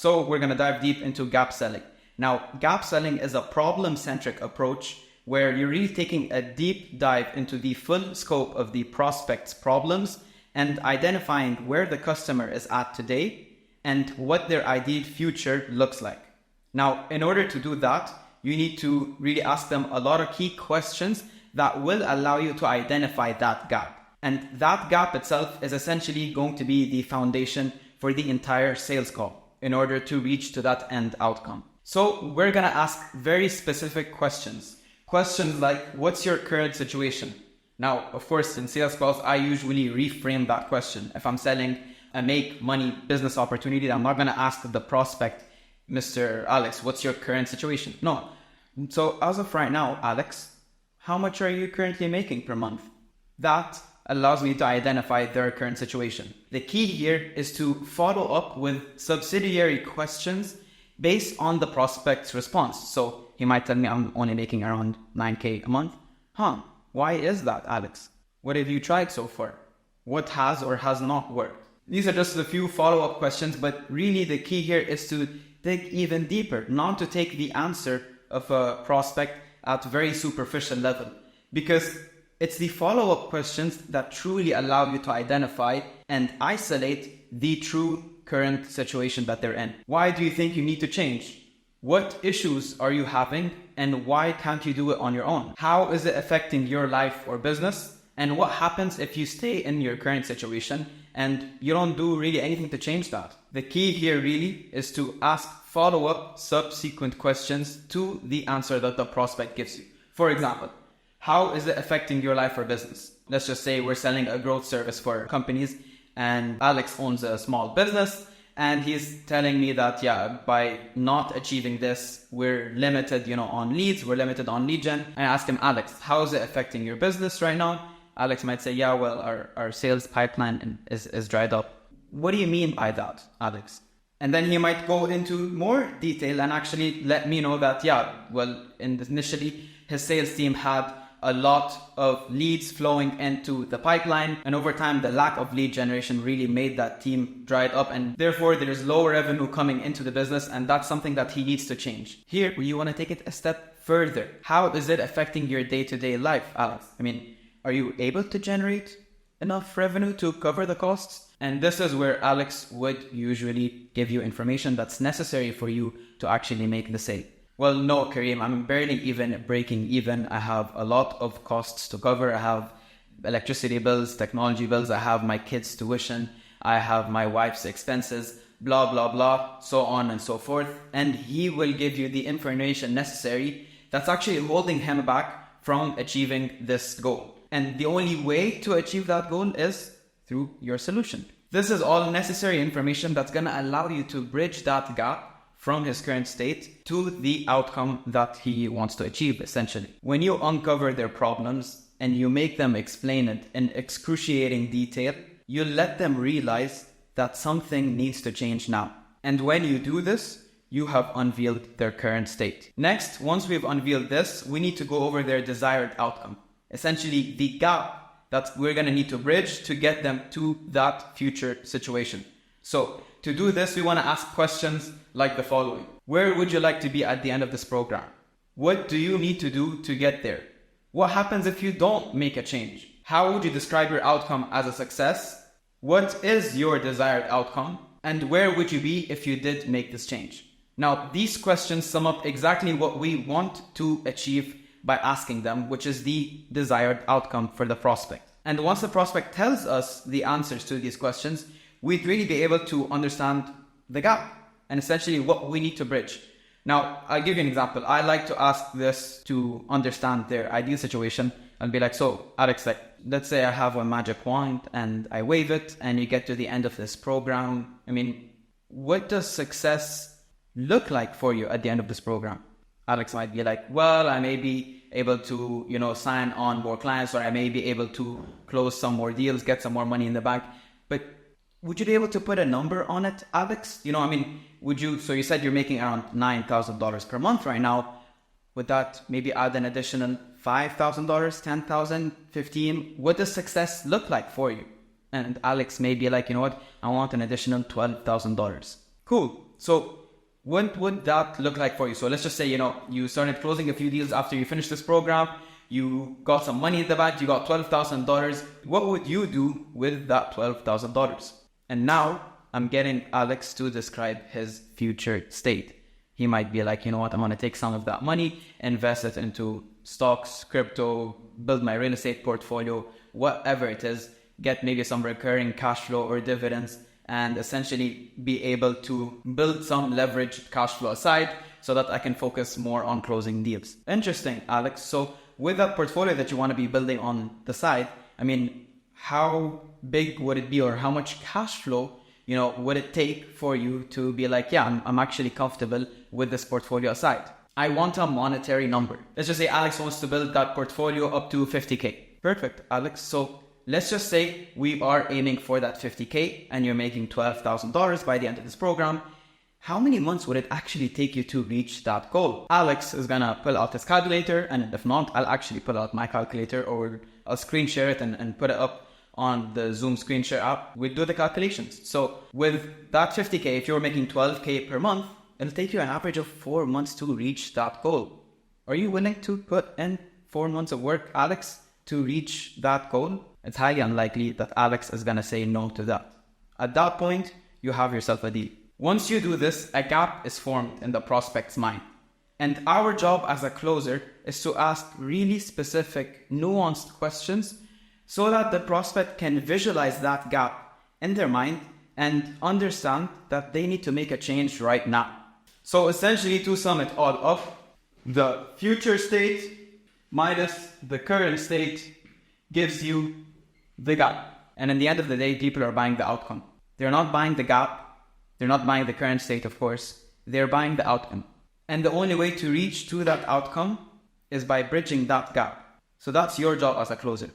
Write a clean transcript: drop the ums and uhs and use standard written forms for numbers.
So we're going to dive deep into gap selling. Now, gap selling is a problem-centric approach where you're really taking a deep dive into the full scope of the prospect's problems and identifying where the customer is at today and what their ideal future looks like. Now, in order to do that, you need to really ask them a lot of key questions that will allow you to identify that gap. And that gap itself is essentially going to be the foundation for the entire sales call in order to reach to that end outcome. So we're going to ask very specific questions. Questions like, what's your current situation? Now, of course, in sales calls, I usually reframe that question. If I'm selling a make money business opportunity, I'm not going to ask the prospect, Mr. Alex, what's your current situation? No. So as of right now, Alex, how much are you currently making per month? That allows me to identify their current situation. The key here is to follow up with subsidiary questions based on the prospect's response. So he might tell me I'm only making around 9K a month. Why is that, Alex? What have you tried so far? What has or has not worked? These are just a few follow-up questions, but really the key here is to dig even deeper, not to take the answer of a prospect at a very superficial level, because it's the follow-up questions that truly allow you to identify and isolate the true current situation that they're in. Why do you think you need to change? What issues are you having and why can't you do it on your own? How is it affecting your life or business? And what happens if you stay in your current situation and you don't do really anything to change that? The key here really is to ask follow-up subsequent questions to the answer that the prospect gives you. For example, how is it affecting your life or business? Let's just say we're selling a growth service for companies and Alex owns a small business and he's telling me that, by not achieving this, we're limited, on leads, we're limited on lead gen. I ask him, Alex, how is it affecting your business right now? Alex might say, our sales pipeline is dried up. What do you mean by that, Alex? And then he might go into more detail and actually let me know that, initially his sales team had a lot of leads flowing into the pipeline. And over time, the lack of lead generation really made that team dried up. And therefore, there's low revenue coming into the business. And that's something that he needs to change. Here, you want to take it a step further. How is it affecting your day-to-day life, Alex? Are you able to generate enough revenue to cover the costs? And this is where Alex would usually give you information that's necessary for you to actually make the sale. Well, no, Kareem, I'm barely even breaking even. I have a lot of costs to cover. I have electricity bills, technology bills. I have my kids' tuition. I have my wife's expenses, blah, blah, blah, so on and so forth. And he will give you the information necessary that's actually holding him back from achieving this goal. And the only way to achieve that goal is through your solution. This is all necessary information that's going to allow you to bridge that gap from his current state to the outcome that he wants to achieve, essentially. When you uncover their problems and you make them explain it in excruciating detail, you let them realize that something needs to change now. And when you do this, you have unveiled their current state. Next, once we've unveiled this, we need to go over their desired outcome. Essentially, the gap that we're going to need to bridge to get them to that future situation. So, to do this, we want to ask questions like the following. Where would you like to be at the end of this program? What do you need to do to get there? What happens if you don't make a change? How would you describe your outcome as a success? What is your desired outcome? And where would you be if you did make this change? Now, these questions sum up exactly what we want to achieve by asking them, which is the desired outcome for the prospect. And once the prospect tells us the answers to these questions, we'd really be able to understand the gap and essentially what we need to bridge. Now, I'll give you an example. I like to ask this to understand their ideal situation and be like, so Alex, let's say I have a magic wand and I wave it and you get to the end of this program. What does success look like for you at the end of this program? Alex might be like, well, I may be able to, sign on more clients, or I may be able to close some more deals, get some more money in the bank. But would you be able to put a number on it, Alex? Would you, so you said you're making around $9,000 per month right now. Would that maybe add an additional $5,000, $10,000, $15,000? What does success look like for you? And Alex may be like, I want an additional $12,000. Cool. So what would that look like for you? So let's just say, you started closing a few deals after you finished this program. You got some money in the bank. You got $12,000. What would you do with that $12,000? And now I'm getting Alex to describe his future state. He might be like, you know what, I'm going to take some of that money, invest it into stocks, crypto, build my real estate portfolio, whatever it is, get maybe some recurring cash flow or dividends, and essentially be able to build some leveraged cash flow aside so that I can focus more on closing deals. Interesting, Alex. So with that portfolio that you want to be building on the side, how big would it be, or how much cash flow would it take for you to be like, yeah, I'm actually comfortable with this portfolio aside? I want a monetary number. Let's just say Alex wants to build that portfolio up to 50K. Perfect, Alex. So let's just say we are aiming for that 50K and you're making $12,000 by the end of this program. How many months would it actually take you to reach that goal? Alex is gonna pull out his calculator, and if not, I'll actually pull out my calculator, or I'll screen share it and put it up on the Zoom screen share app. We'll do the calculations. So with that 50K, if you're making 12K per month, it'll take you an average of 4 months to reach that goal. Are you willing to put in 4 months of work, Alex, to reach that goal? It's highly unlikely that Alex is gonna say no to that. At that point, you have yourself a deal. Once you do this, a gap is formed in the prospect's mind. And our job as a closer is to ask really specific, nuanced questions so that the prospect can visualize that gap in their mind and understand that they need to make a change right now. So essentially, to sum it all up, the future state minus the current state gives you the gap. And in the end of the day, people are buying the outcome. They're not buying the gap. They're not buying the current state, of course. They're buying the outcome. And the only way to reach to that outcome is by bridging that gap. So that's your job as a closer.